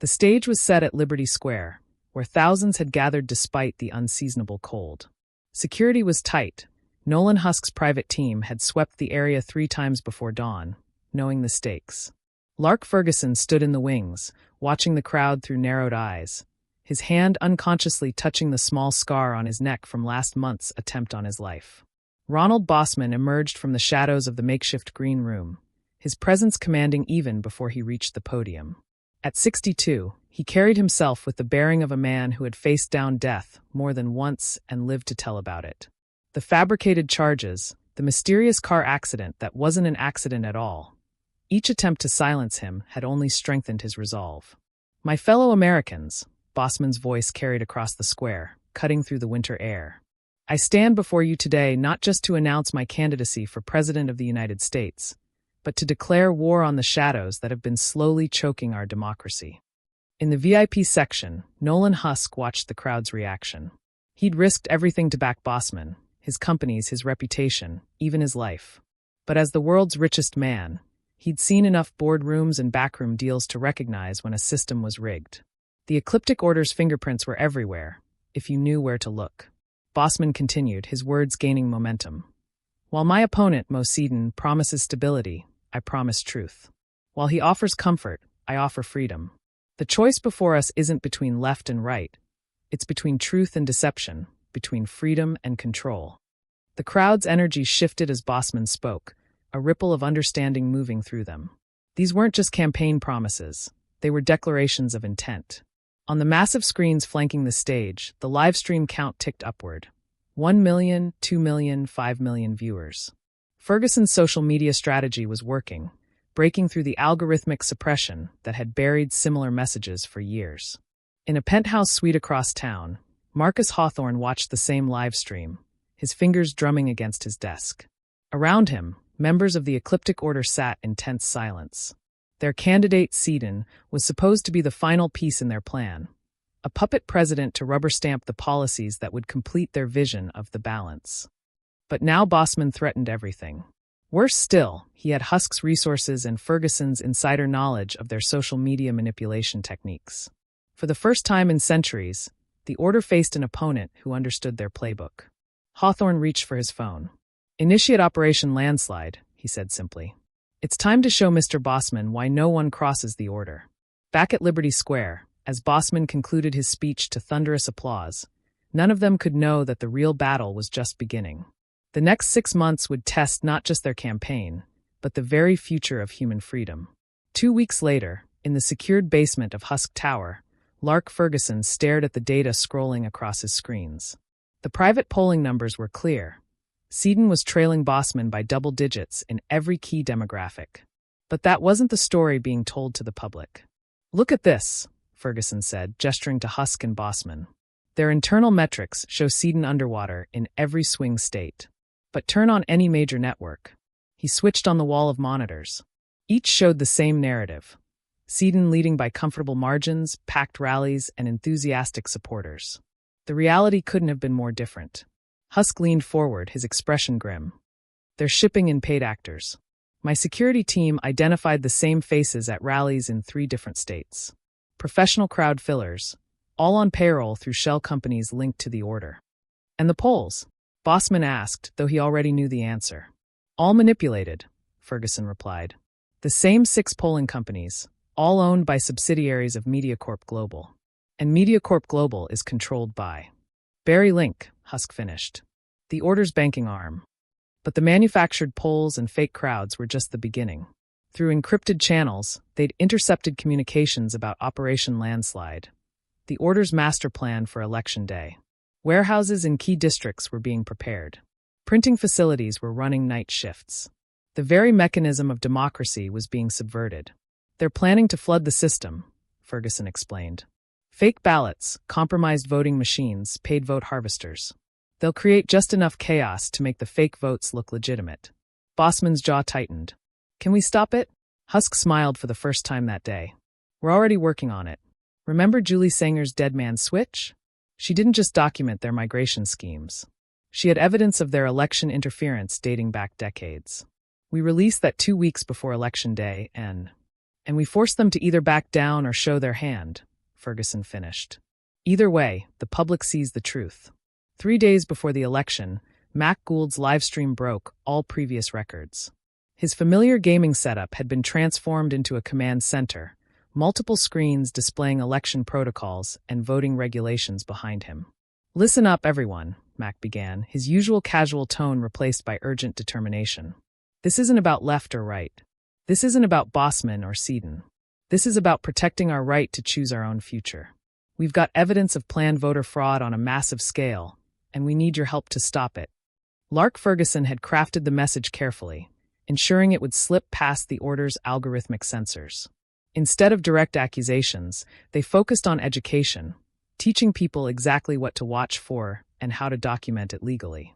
The stage was set at Liberty Square, where thousands had gathered despite the unseasonable cold. Security was tight. Nolan Husk's private team had swept the area 3 times before dawn, knowing the stakes. Lark Ferguson stood in the wings, watching the crowd through narrowed eyes, his hand unconsciously touching the small scar on his neck from last month's attempt on his life. Ronald Bosman emerged from the shadows of the makeshift green room, his presence commanding even before he reached the podium. At 62, he carried himself with the bearing of a man who had faced down death more than once and lived to tell about it. The fabricated charges, the mysterious car accident that wasn't an accident at all. Each attempt to silence him had only strengthened his resolve. "My fellow Americans," Bosman's voice carried across the square, cutting through the winter air. "I stand before you today not just to announce my candidacy for President of the United States, but to declare war on the shadows that have been slowly choking our democracy." In the VIP section, Nolan Husk watched the crowd's reaction. He'd risked everything to back Bosman, his companies, his reputation, even his life. But as the world's richest man, he'd seen enough boardrooms and backroom deals to recognize when a system was rigged. The ecliptic order's fingerprints were everywhere, if you knew where to look. Bosman continued, his words gaining momentum. "While my opponent, Mo Seedon, promises stability, I promise truth. While he offers comfort, I offer freedom. The choice before us isn't between left and right. It's between truth and deception, between freedom and control." The crowd's energy shifted as Bosman spoke, a ripple of understanding moving through them. These weren't just campaign promises, they were declarations of intent. On the massive screens flanking the stage, the live stream count ticked upward. 1 million, 2 million, 5 million viewers. Ferguson's social media strategy was working, breaking through the algorithmic suppression that had buried similar messages for years. In a penthouse suite across town, Marcus Hawthorne watched the same live stream, his fingers drumming against his desk. Around him, members of the ecliptic order sat in tense silence. Their candidate, Seedon, was supposed to be the final piece in their plan, a puppet president to rubber-stamp the policies that would complete their vision of the balance. But now Bosman threatened everything. Worse still, he had Husk's resources and Ferguson's insider knowledge of their social media manipulation techniques. For the first time in centuries, the order faced an opponent who understood their playbook. Hawthorne reached for his phone. "Initiate Operation Landslide," he said simply. "It's time to show Mr. Bosman why no one crosses the order." Back at Liberty Square, as Bosman concluded his speech to thunderous applause, none of them could know that the real battle was just beginning. The next 6 months would test not just their campaign, but the very future of human freedom. 2 weeks later, in the secured basement of Husk Tower, Lark Ferguson stared at the data scrolling across his screens. The private polling numbers were clear. Seedon was trailing Bosman by double digits in every key demographic. But that wasn't the story being told to the public. "Look at this," Ferguson said, gesturing to Husk and Bosman. "Their internal metrics show Seedon underwater in every swing state. But turn on any major network." He switched on the wall of monitors. Each showed the same narrative. Seedon leading by comfortable margins, packed rallies, and enthusiastic supporters. The reality couldn't have been more different. Husk leaned forward, his expression grim. "They're shipping in paid actors. My security team identified the same faces at rallies in 3 different states. Professional crowd fillers, all on payroll through shell companies linked to the order." "And the polls?" Bosman asked, though he already knew the answer. "All manipulated," Ferguson replied. "The same 6 polling companies, all owned by subsidiaries of MediaCorp Global. And MediaCorp Global is controlled by Barry Link," Husk finished. "The order's banking arm." But the manufactured polls and fake crowds were just the beginning. Through encrypted channels, they'd intercepted communications about Operation Landslide, the order's master plan for Election Day. Warehouses in key districts were being prepared. Printing facilities were running night shifts. The very mechanism of democracy was being subverted. "They're planning to flood the system," Ferguson explained. "Fake ballots, compromised voting machines, paid vote harvesters. They'll create just enough chaos to make the fake votes look legitimate." Bosman's jaw tightened. "Can we stop it?" Husk smiled for the first time that day. "We're already working on it. Remember Julie Sanger's Dead Man Switch? She didn't just document their migration schemes. She had evidence of their election interference dating back decades. We released that 2 weeks before Election Day, and And we forced them to either back down or show their hand, Ferguson finished. Either way, the public sees the truth. 3 days before the election, Mac Gould's livestream broke all previous records. His familiar gaming setup had been transformed into a command center, multiple screens displaying election protocols and voting regulations behind him. "Listen up, everyone," Mac began, his usual casual tone replaced by urgent determination. "This isn't about left or right. This isn't about Bosman or Seaton. This is about protecting our right to choose our own future. We've got evidence of planned voter fraud on a massive scale, and we need your help to stop it." Lark Ferguson had crafted the message carefully, ensuring it would slip past the order's algorithmic censors. Instead of direct accusations, they focused on education, teaching people exactly what to watch for and how to document it legally.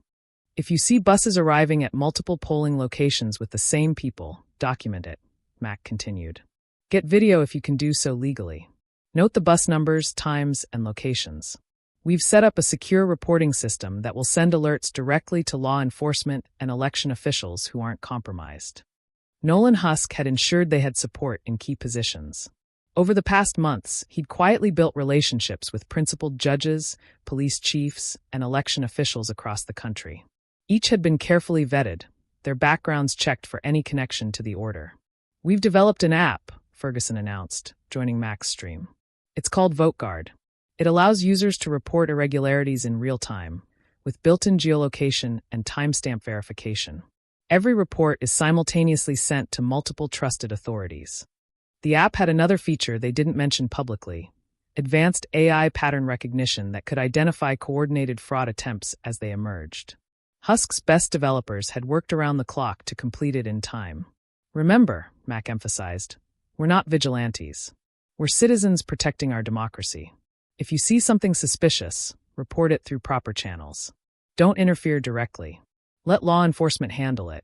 "If you see buses arriving at multiple polling locations with the same people, document it," Mac continued. "Get video if you can do so legally. Note the bus numbers, times, and locations. We've set up a secure reporting system that will send alerts directly to law enforcement and election officials who aren't compromised." Nolan Husk had ensured they had support in key positions. Over the past months, he'd quietly built relationships with principled judges, police chiefs, and election officials across the country. Each had been carefully vetted, their backgrounds checked for any connection to the order. "We've developed an app," Ferguson announced, joining Mac's stream. "It's called VoteGuard. It allows users to report irregularities in real time, with built-in geolocation and timestamp verification. Every report is simultaneously sent to multiple trusted authorities." The app had another feature they didn't mention publicly: advanced AI pattern recognition that could identify coordinated fraud attempts as they emerged. Husk's best developers had worked around the clock to complete it in time. "Remember," Mac emphasized, "we're not vigilantes. We're citizens protecting our democracy. If you see something suspicious, report it through proper channels. Don't interfere directly. Let law enforcement handle it."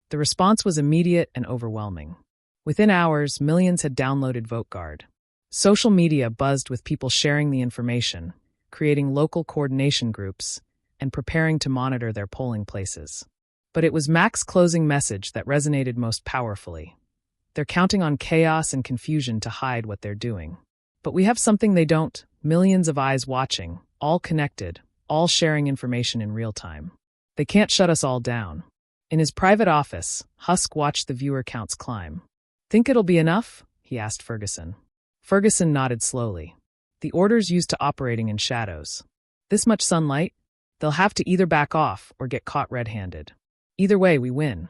The response was immediate and overwhelming. Within hours, millions had downloaded VoteGuard. Social media buzzed with people sharing the information, creating local coordination groups, and preparing to monitor their polling places. But it was Mac's closing message that resonated most powerfully. "They're counting on chaos and confusion to hide what they're doing. But we have something they don't: millions of eyes watching, all connected, all sharing information in real time. They can't shut us all down." In his private office, Husk watched the viewer counts climb. "Think it'll be enough?" he asked Ferguson. Ferguson nodded slowly. "The order's used to operating in shadows. This much sunlight? They'll have to either back off or get caught red-handed. Either way, we win.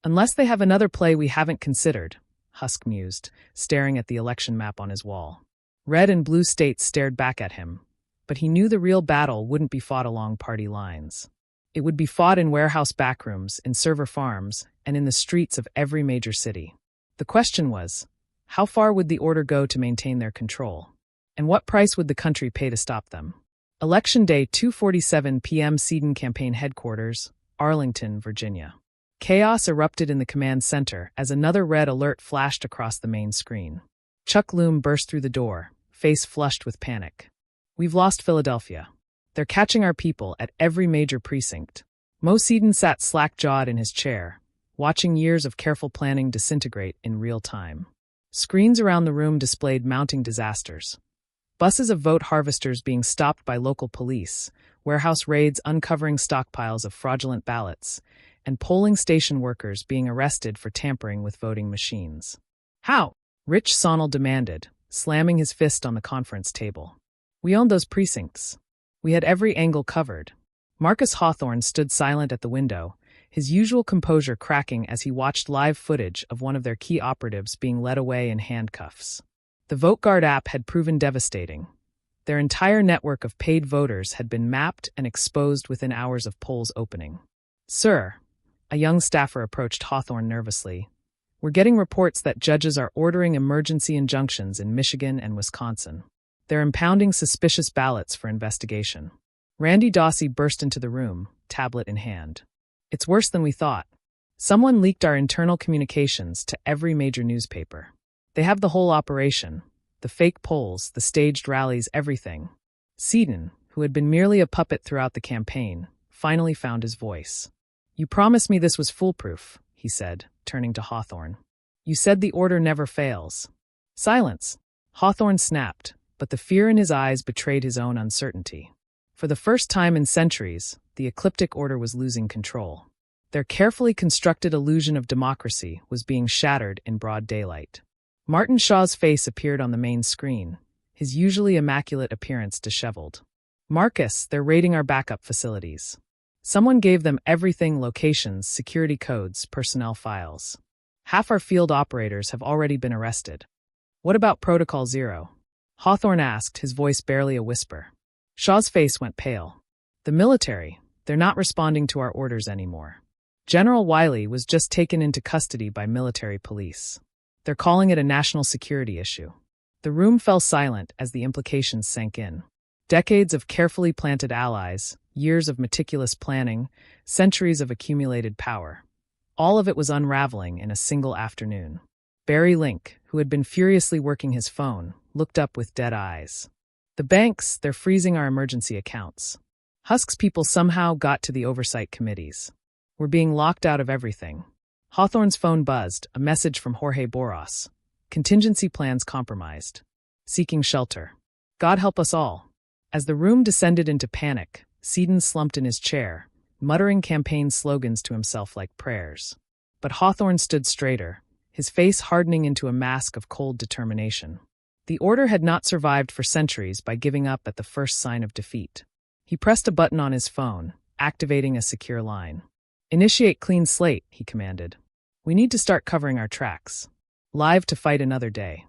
Unless they have another play we haven't considered," Husk mused, staring at the election map on his wall. Red and blue states stared back at him, but he knew the real battle wouldn't be fought along party lines. It would be fought in warehouse backrooms, in server farms, and in the streets of every major city. The question was, how far would the order go to maintain their control? And what price would the country pay to stop them? Election Day, 2:47 p.m. Seaton Campaign Headquarters, Arlington, Virginia. Chaos erupted in the command center as another red alert flashed across the main screen. Chuck Loom burst through the door, face flushed with panic. "We've lost Philadelphia. They're catching our people at every major precinct." Mo Seaton sat slack-jawed in his chair, watching years of careful planning disintegrate in real time. Screens around the room displayed mounting disasters. Buses of vote harvesters being stopped by local police, warehouse raids uncovering stockpiles of fraudulent ballots, and polling station workers being arrested for tampering with voting machines. "How?" Rich Sonnell demanded, slamming his fist on the conference table. "We owned those precincts. We had every angle covered." Marcus Hawthorne stood silent at the window, his usual composure cracking as he watched live footage of one of their key operatives being led away in handcuffs. The VoteGuard app had proven devastating. Their entire network of paid voters had been mapped and exposed within hours of polls opening. "Sir," a young staffer approached Hawthorne nervously, "we're getting reports that judges are ordering emergency injunctions in Michigan and Wisconsin. They're impounding suspicious ballots for investigation." Randy Dawsey burst into the room, tablet in hand. "It's worse than we thought. Someone leaked our internal communications to every major newspaper. They have the whole operation, the fake polls, the staged rallies, everything." Seaton, who had been merely a puppet throughout the campaign, finally found his voice. "You promised me this was foolproof," he said, turning to Hawthorne. You said the order never fails. Silence. Hawthorne snapped, but the fear in his eyes betrayed his own uncertainty. For the first time in centuries, the ecliptic order was losing control. Their carefully constructed illusion of democracy was being shattered in broad daylight. Martin Shaw's face appeared on the main screen, his usually immaculate appearance disheveled. Marcus, they're raiding our backup facilities. Someone gave them everything: locations, security codes, personnel files. Half our field operators have already been arrested. What about Protocol Zero? Hawthorne asked, his voice barely a whisper. Shaw's face went pale. The military, they're not responding to our orders anymore. General Wiley was just taken into custody by military police. They're calling it a national security issue. The room fell silent as the implications sank in. Decades of carefully planted allies, years of meticulous planning, centuries of accumulated power. All of it was unraveling in a single afternoon. Barry Link, who had been furiously working his phone, looked up with dead eyes. The banks, they're freezing our emergency accounts. Husk's people somehow got to the oversight committees. We're being locked out of everything. Hawthorne's phone buzzed, a message from Jorge Boras. Contingency plans compromised. Seeking shelter. God help us all. As the room descended into panic, Seaton slumped in his chair, muttering campaign slogans to himself like prayers. But Hawthorne stood straighter, his face hardening into a mask of cold determination. The order had not survived for centuries by giving up at the first sign of defeat. He pressed a button on his phone, activating a secure line. Initiate clean slate, he commanded. We need to start covering our tracks. Live to fight another day.